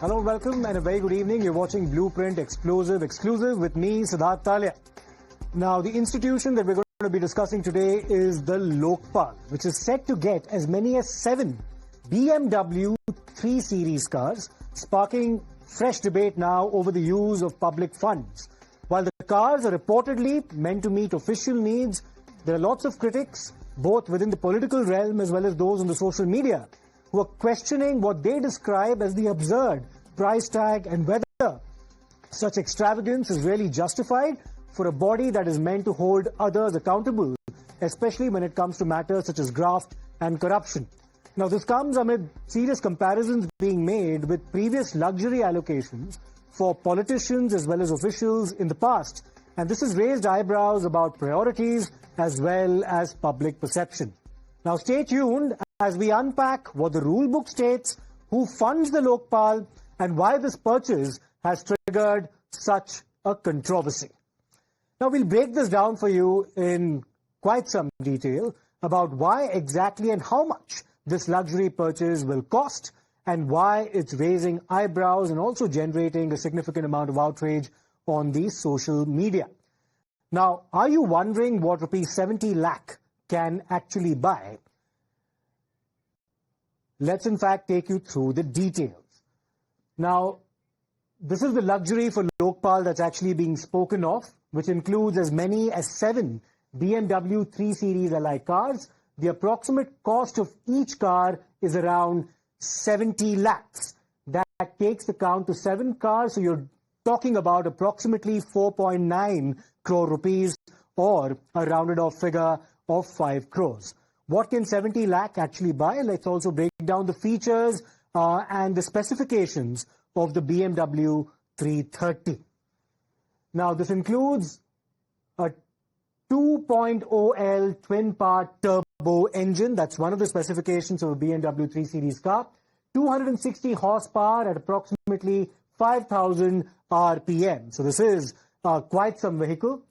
Hello, welcome and a very good evening. You're watching Blueprint Exclusive with me, Siddhartha Talya. Now, the institution that we're going to be discussing today is the Lokpal, which is set to get as many as 7 BMW 3 Series cars, sparking fresh debate now over the use of public funds. While the cars are reportedly meant to meet official needs, there are lots of critics, both within the political realm as well as those on the social media, who are questioning what they describe as the absurd price tag and whether such extravagance is really justified for a body that is meant to hold others accountable, especially when it comes to matters such as graft and corruption. Now, this comes amid serious comparisons being made with previous luxury allocations for politicians as well as officials in the past, and this has raised eyebrows about priorities as well as public perception. Now, stay tuned as we unpack what the rule book states, who funds the Lokpal, and why this purchase has triggered such a controversy. Now, we'll break this down for you in quite some detail about why exactly and how much this luxury purchase will cost and why it's raising eyebrows and also generating a significant amount of outrage on the social media. Now, are you wondering what rupees 70 lakh can actually buy? Let's in fact take you through the details. Now, this is the luxury for Lokpal that's actually being spoken of, which includes as many as 7 BMW 3 Series alike cars. The approximate cost of each car is around 70 lakhs. That takes the count to 7 cars, so you're talking about approximately 4.9 crore rupees, or a rounded off figure of 5 crores. What can 70 lakh actually buy? Let's also break down the features and the specifications of the BMW 330. Now, this includes a 2.0L twin-part turbo engine. That's one of the specifications of a BMW 3 Series car. 260 horsepower at approximately 5,000 RPM. So this is quite some vehicle.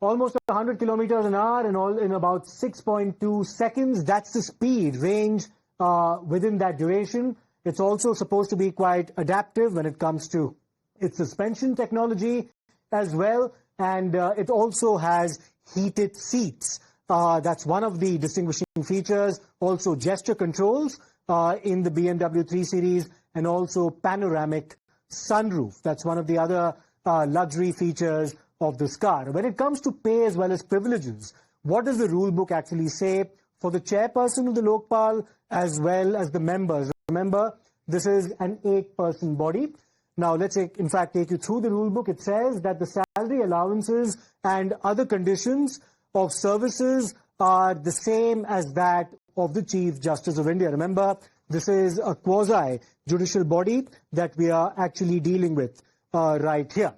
Almost 100 kilometers an hour in about 6.2 seconds. That's the speed range within that duration. It's also supposed to be quite adaptive when it comes to its suspension technology as well. And it also has heated seats. That's one of the distinguishing features. Also gesture controls in the BMW 3 Series, and also panoramic sunroof. That's one of the other luxury features of this car. When it comes to pay as well as privileges, what does the rule book actually say for the chairperson of the Lokpal as well as the members? Remember, this is an 8-person body. Now, let's in fact take you through the rule book. It says that the salary allowances and other conditions of services are the same as that of the Chief Justice of India. Remember, this is a quasi-judicial body that we are actually dealing with right here.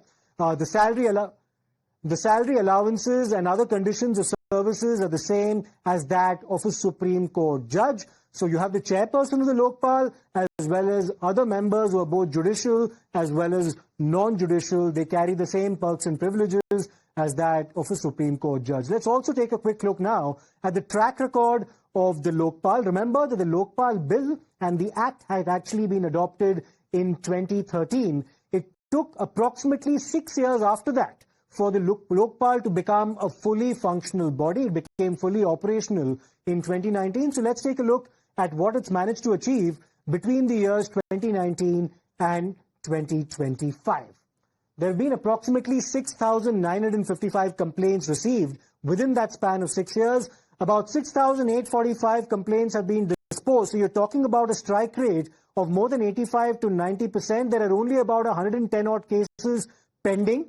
The salary allowances and other conditions of services are the same as that of a Supreme Court judge. So you have the chairperson of the Lokpal as well as other members who are both judicial as well as non-judicial. They carry the same perks and privileges as that of a Supreme Court judge. Let's also take a quick look now at the track record of the Lokpal. Remember that the Lokpal bill and the act had actually been adopted in 2013. It took approximately 6 years after that for the Lokpal to become a fully functional body. It became fully operational in 2019. So let's take a look at what it's managed to achieve between the years 2019 and 2025. There have been approximately 6,955 complaints received within that span of 6 years. About 6,845 complaints have been disposed. So you're talking about a strike rate of more than 85 to 90%. There are only about 110 odd cases pending.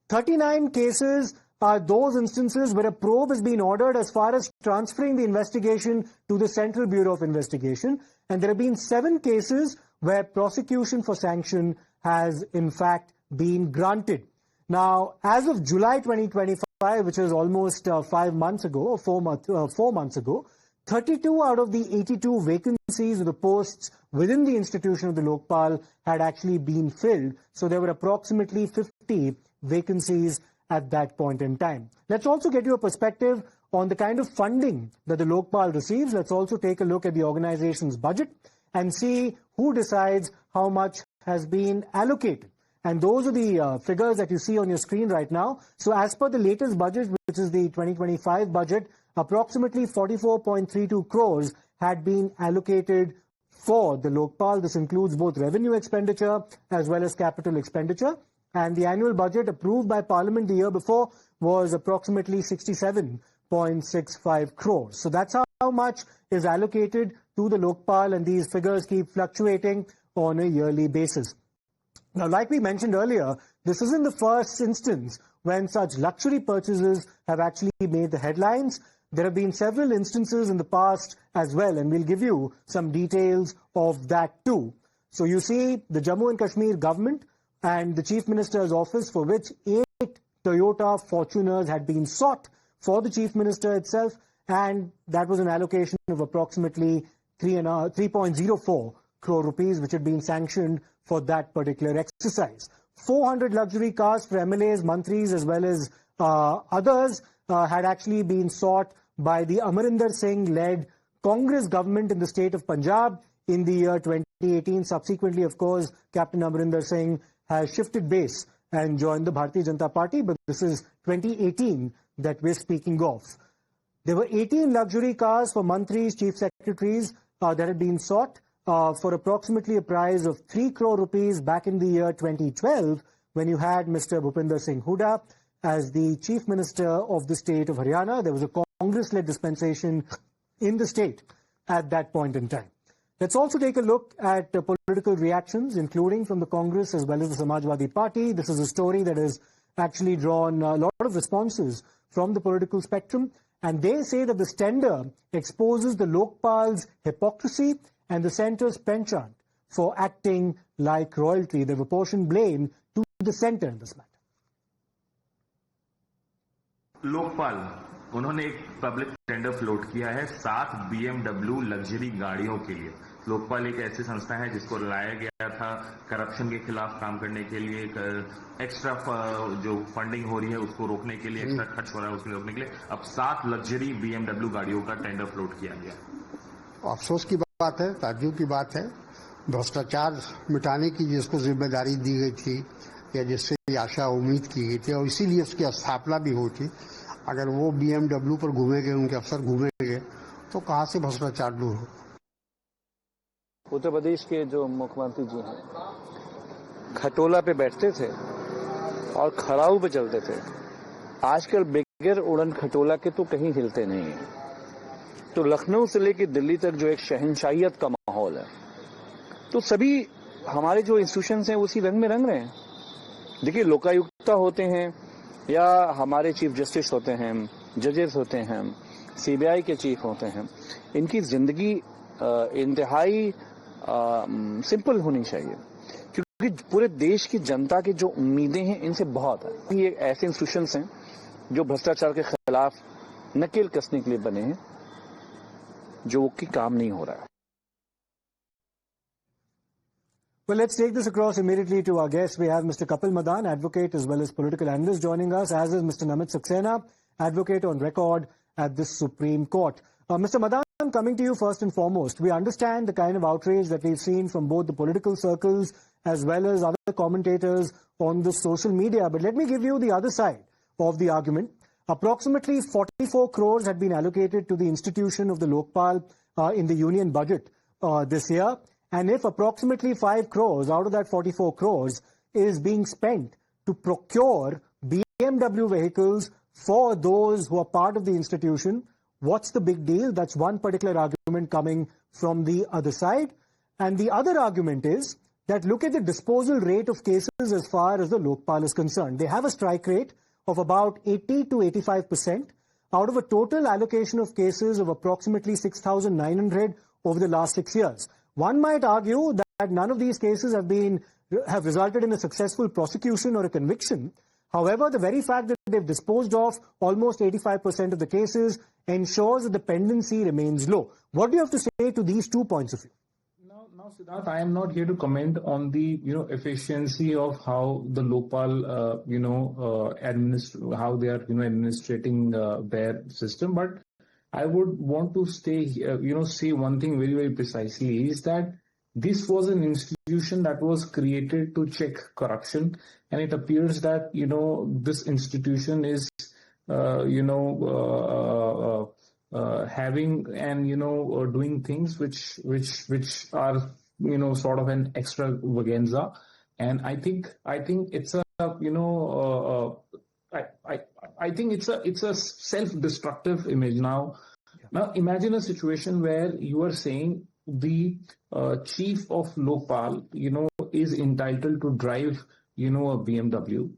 39 cases are those instances where a probe has been ordered as far as transferring the investigation to the Central Bureau of Investigation. And there have been 7 cases where prosecution for sanction has in fact been granted. Now, as of July 2025, which is almost 5 months ago, or 4 months ago, 32 out of the 82 vacancies of the posts within the institution of the Lokpal had actually been filled. So there were approximately 50 vacancies at that point in time. Let's also get you a perspective on the kind of funding that the Lokpal receives. Let's also take a look at the organization's budget and see who decides how much has been allocated. And those are the figures that you see on your screen right now. So as per the latest budget, which is the 2025 budget, approximately 44.32 crores had been allocated for the Lokpal. This includes both revenue expenditure as well as capital expenditure. And the annual budget approved by Parliament the year before was approximately 67.65 crores. So that's how much is allocated to the Lokpal, and these figures keep fluctuating on a yearly basis. Now, like we mentioned earlier, this isn't the first instance when such luxury purchases have actually made the headlines. There have been several instances in the past as well, and we'll give you some details of that too. So you see the Jammu and Kashmir government and the Chief Minister's office, for which 8 Toyota Fortuners had been sought for the Chief Minister itself, and that was an allocation of approximately 3.04 crore rupees, which had been sanctioned for that particular exercise. 400 luxury cars for MLAs, mantris, as well as others had actually been sought by the Amarinder Singh-led Congress government in the state of Punjab in the year 2018. Subsequently, of course, Captain Amarinder Singh has shifted base and joined the Bharatiya Janata Party, but this is 2018 that we're speaking of. There were 18 luxury cars for mantris, chief secretaries that had been sought for approximately a price of 3 crore rupees back in the year 2012, when you had Mr. Bhupinder Singh Hooda as the Chief Minister of the state of Haryana. There was a Congress-led dispensation in the state at that point in time. Let's also take a look at political reactions, including from the Congress as well as the Samajwadi Party. This is a story that has actually drawn a lot of responses from the political spectrum, and they say that this tender exposes the Lokpal's hypocrisy and the centre's penchant for acting like royalty. They've apportioned blame to the centre in this matter. Lokpal उन्होंने एक public tender float किया है 7 BMW luxury गाड़ियों के लिए। लोकपाल एक ऐसी संस्था है जिसको लाया गया था करप्शन के खिलाफ काम करने के लिए, एक्स्ट्रा जो फंडिंग हो रही है उसको रोकने के लिए, एक्स्ट्रा खर्च हो रहा है उसको रोकने के लिए अब 7 लग्जरी BMW गाड़ियों का टेंडर फ्लोट किया गया। अफसोस की बात है, ताज्जुब की बात है। भ्रष्टाचार मिटाने की जिसको जिम्मेदारी दी गई थी या जिससे आशा उम्मीद की गई थी और इसीलिए उसकी स्थापना भी हुई थी, अगर वो BMW पर घूमेंगे, उनके अफसर घूमेंगे, तो कहां से भ्रष्टाचार दूर हो। उत्तर प्रदेश के जो मुख्यमंत्री जी हैं खटोला पे बैठते थे और खड़ाऊ पे चलते थे। आजकल बगैर उड़न खटोला के तो कहीं हिलते नहीं है। तो लखनऊ से लेकर दिल्ली तक जो एक शहंशाहियत का माहौल है, तो सभी हमारे जो इंस्टीट्यूशंस हैं उसी रंग में रंग रहे हैं। देखिए, लोकायुक्ता होते हैं या हमारे चीफ जस्टिस होते हैं, जजेस होते हैं, सीबीआई के चीफ होते हैं, इनकी जिंदगी इंतहाई सिंपल होनी चाहिए, क्योंकि पूरे देश की जनता की जो उम्मीदें हैं इनसे बहुत है। ये ऐसे इंस्टीट्यूशंस हैं जो भ्रष्टाचार के खिलाफ नकेल कसने के लिए बने हैं, जो कि काम नहीं हो रहा है। Well, let's take this across immediately to our guests. We have Mr. Kapil Madan, advocate as well as political analyst, joining us, as is Mr. Namit Saxena, advocate on record at the Supreme Court. Mr. Madan, coming to you first and foremost, we understand the kind of outrage that we've seen from both the political circles as well as other commentators on the social media. But let me give you the other side of the argument. Approximately 44 crores had been allocated to the institution of the Lokpal in the union budget this year. And if approximately 5 crores out of that 44 crores is being spent to procure BMW vehicles for those who are part of the institution, what's the big deal? That's one particular argument coming from the other side. And the other argument is that look at the disposal rate of cases as far as the Lokpal is concerned. They have a strike rate of about 80 to 85% out of a total allocation of cases of approximately 6,900 over the last 6 years. One might argue that none of these cases have resulted in a successful prosecution or a conviction. However, the very fact that they've disposed of almost 85% of the cases ensures that the pendency remains low. What do you have to say to these 2 points of view? Now, Siddharth, I am not here to comment on the efficiency of how the Lokpal how they are administrating their system, but I would want to say one thing very, very precisely is that this was an institution that was created to check corruption, and it appears that this institution is having and doing things which are sort of an extravaganza. And I think it's a I think it's a self-destructive image now. Now imagine a situation where you are saying the chief of Lokpal is entitled to drive a BMW,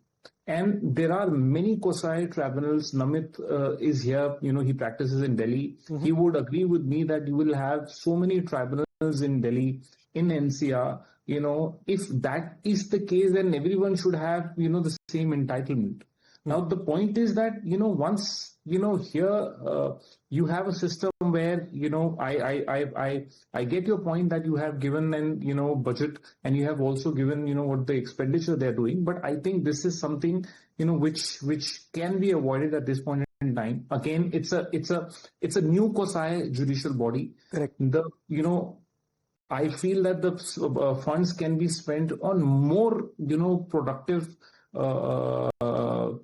and there are many COSAI tribunals. Namit is here, he practices in Delhi. He would agree with me that you will have so many tribunals in Delhi, in NCR. If that is the case, then everyone should have the same entitlement. Now the point is that once here you have a system where I get your point that you have given an budget, and you have also given what the expenditure they're doing, but I think this is something which can be avoided at this point in time. Again, it's a new COSAI judicial body. Correct. I feel that the funds can be spent on more productive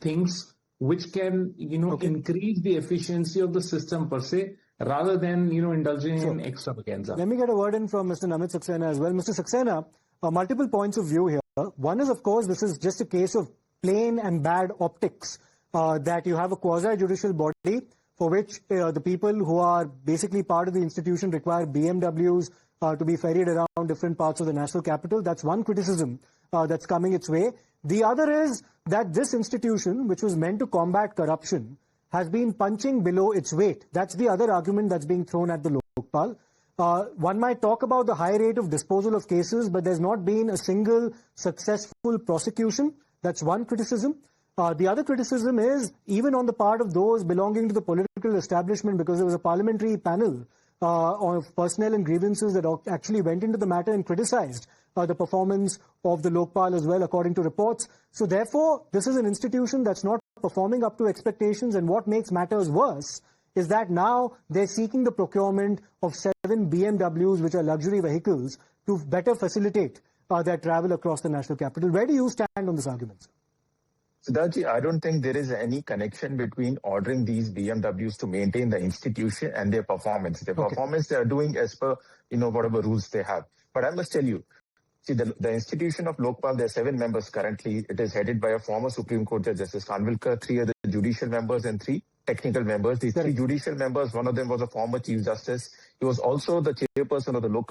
things which can increase the efficiency of the system per se, rather than indulging in extravaganza. Let me get a word in from Mr. Namit Saxena as well. Mr. Saxena, multiple points of view here. One is, of course, this is just a case of plain and bad optics, that you have a quasi-judicial body for which the people who are basically part of the institution require BMWs to be ferried around different parts of the national capital. That's one criticism that's coming its way. The other is that this institution, which was meant to combat corruption, has been punching below its weight. That's the other argument that's being thrown at the Lokpal. One might talk about the high rate of disposal of cases, but there's not been a single successful prosecution. That's one criticism. The other criticism is even on the part of those belonging to the political establishment, because there was a parliamentary panel of personnel and grievances that actually went into the matter and criticized the performance of the Lokpal as well, according to reports. So therefore, this is an institution that's not performing up to expectations, and what makes matters worse is that now they're seeking the procurement of 7 BMWs, which are luxury vehicles, to better facilitate their travel across the national capital. Where do you stand on this argument? Siddhartha, I don't think there is any connection between ordering these BMWs to maintain the institution and their performance. Their performance they are doing as per whatever rules they have. But I must tell you, see, the institution of Lokpal, there are 7 members currently. It is headed by a former Supreme Court Judge, Justice Kanvilkar, 3 other judicial members and 3 technical members. These 3 judicial members, one of them was a former Chief Justice. He was also the chairperson of the Law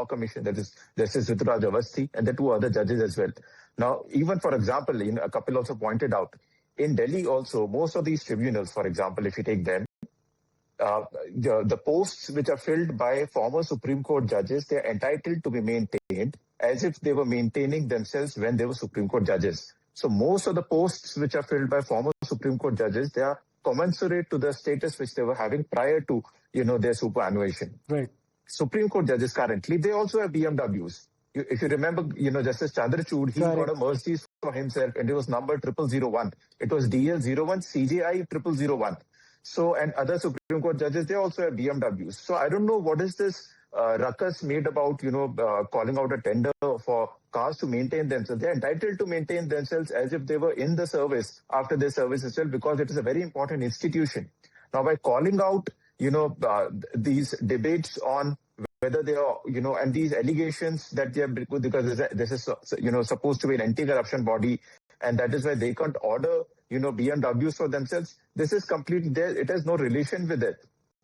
Commission, that is Justice Rituraj Awasthi, and the 2 other judges as well. Now, even for example, Kapil also pointed out, in Delhi also, most of these tribunals, for example, if you take them, the posts which are filled by former Supreme Court judges, they are entitled to be maintained as if they were maintaining themselves when they were Supreme Court judges. So most of the posts which are filled by former Supreme Court judges, they are commensurate to the status which they were having prior to, their superannuation. Right. Supreme Court judges currently, they also have BMWs. If you remember, Justice Chandrachud, he got a Mercedes for himself, and it was number 0001. It was DL01 CJI 0001. So, and other Supreme Court judges, they also have BMWs. So I don't know what is this ruckus made about, calling out a tender for cars to maintain themselves. They're entitled to maintain themselves as if they were in the service after their service itself, because it is a very important institution. Now, by calling out, these debates on whether they are, and these allegations that they are, because this is, supposed to be an anti-corruption body, and that is why they can't order, BMWs for themselves. This is completely there. It has no relation with it.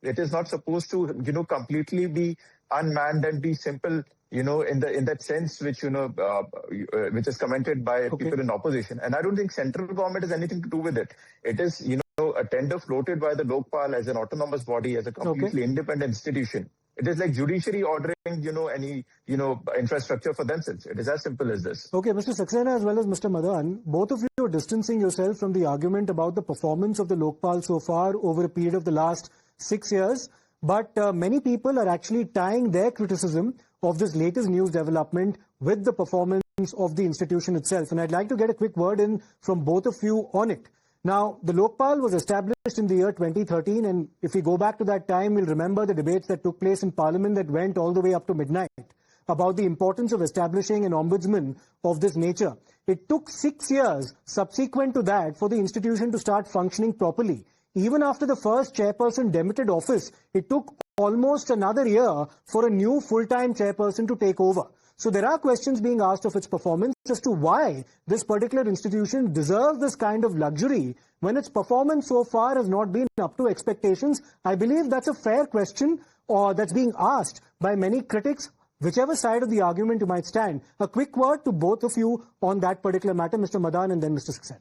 It is not supposed to, completely be unmanned and be simple, in that sense, which, which is commented by people in opposition. And I don't think central government has anything to do with it. It is, a tender floated by the Lokpal as an autonomous body, as a completely independent institution. It is like judiciary ordering, any, infrastructure for themselves. It is as simple as this. Okay, Mr. Saxena as well as Mr. Madan, both of you are distancing yourself from the argument about the performance of the Lokpal so far over a period of the last 6 years. But many people are actually tying their criticism of this latest news development with the performance of the institution itself. And I'd like to get a quick word in from both of you on it. Now, the Lokpal was established in the year 2013, and if we go back to that time, we'll remember the debates that took place in Parliament that went all the way up to midnight about the importance of establishing an ombudsman of this nature. It took 6 years subsequent to that for the institution to start functioning properly. Even after the first chairperson demitted office, it took almost another year for a new full-time chairperson to take over. So there are questions being asked of its performance as to why this particular institution deserves this kind of luxury when its performance so far has not been up to expectations. I believe that's a fair question that's being asked by many critics, whichever side of the argument you might stand. A quick word to both of you on that particular matter, Mr. Madan and then Mr. Saxena.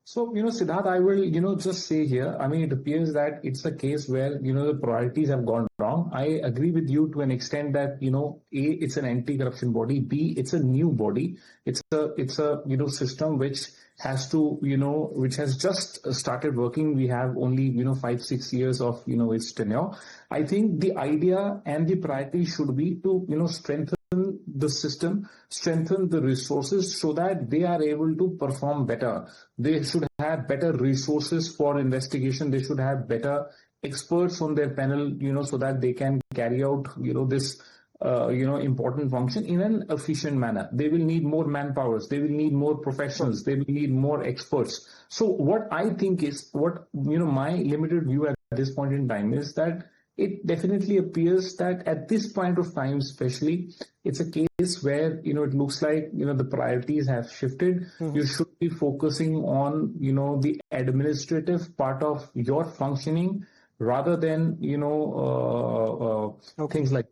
So, Siddharth, I will, just say here, I mean, it appears that it's a case where, the priorities have gone wrong. I agree with you to an extent that, A, it's an anti-corruption body. B, it's a new body. It's a, system which has to, which has just started working. We have only, 5-6 years of, its tenure. I think the idea and the priority should be to, strengthen the system, strengthen the resources so that they are able to perform better. They should have better resources for investigation. They should have better experts on their panel, so that they can carry out, this, important function in an efficient manner. They will need more manpowers. They will need more professionals. They will need more experts. So what I think is my limited view at this point in time is that it definitely appears that at this point of time, especially, it's a case where, it looks like, the priorities have shifted. Mm-hmm. You should be focusing on, the administrative part of your functioning rather than, things like.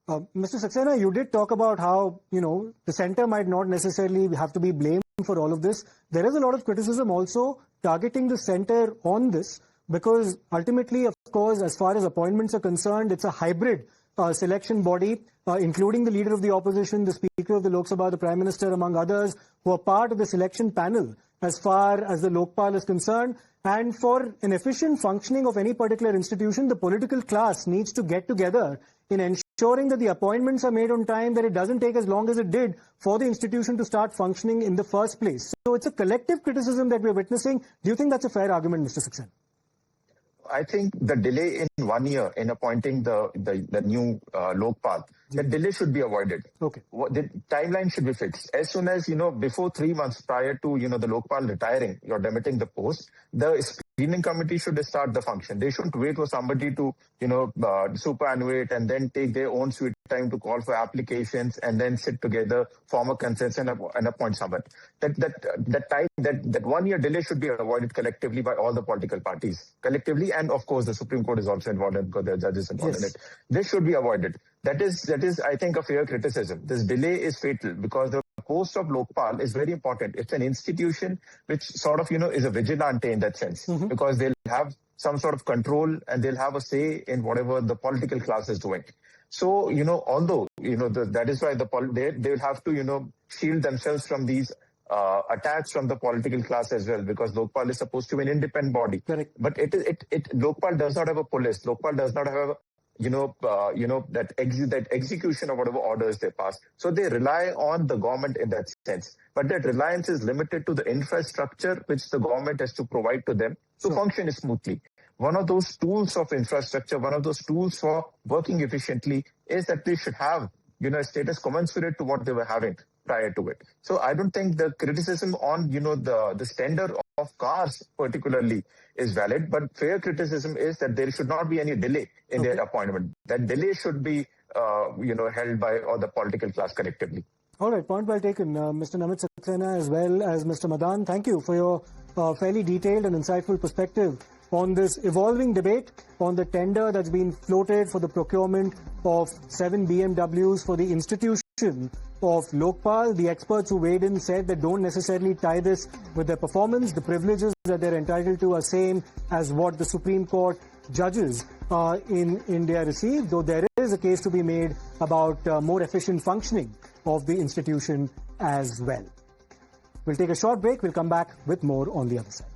Mr. Saxena, you did talk about how, the center might not necessarily have to be blamed for all of this. There is a lot of criticism also targeting the center on this, because ultimately, of course, as far as appointments are concerned, it's a hybrid selection body, including the leader of the opposition, the Speaker of the Lok Sabha, the Prime Minister, among others, who are part of the selection panel as far as the Lokpal is concerned. And for an efficient functioning of any particular institution, the political class needs to get together in ensuring that the appointments are made on time, that it doesn't take as long as it did for the institution to start functioning in the first place. So it's a collective criticism that we're witnessing. Do you think that's a fair argument, Mr. Saxena? I think the delay in 1 year in appointing the new Lokpal, the delay should be avoided. Okay. The timeline should be fixed. As soon as, before 3 months prior to, the Lokpal retiring, you're demitting the post, the screening committee should start the function. They shouldn't wait for somebody to, superannuate and then take their own sweet time to call for applications and then sit together, form a consensus and appoint someone. That 1 year delay should be avoided collectively by all the political parties. Collectively, and of course the Supreme Court is also involved because there are judges involved in it. This should be avoided. That is, I think, a fair criticism. This delay is fatal because the post of Lokpal is very important. It's an institution which sort of, is a vigilante in that sense, because they'll have some sort of control and they'll have a say in whatever the political class is doing. So, although, that is why they will have to, shield themselves from these attacks from the political class as well, because Lokpal is supposed to be an independent body. Correct. But Lokpal does not have a police. Lokpal does not have that execution of whatever orders they pass. So they rely on the government in that sense. But that reliance is limited to the infrastructure which the government has to provide to them to function smoothly. One of those tools of infrastructure, one of those tools for working efficiently is that they should have, a status commensurate to what they were having prior to it. So I don't think the criticism on, the standard of cars particularly is valid, but fair criticism is that there should not be any delay in their appointment. That delay should be, held by all the political class collectively. All right, point well taken. Mr. Namit Saxena as well as Mr. Madan, thank you for your fairly detailed and insightful perspective on this evolving debate on the tender that's been floated for the procurement of 7 BMWs for the institution of Lokpal. The experts who weighed in said that don't necessarily tie this with their performance. The privileges that they're entitled to are same as what the Supreme Court judges in India receive, though there is a case to be made about more efficient functioning of the institution as well. We'll take a short break. We'll come back with more on the other side.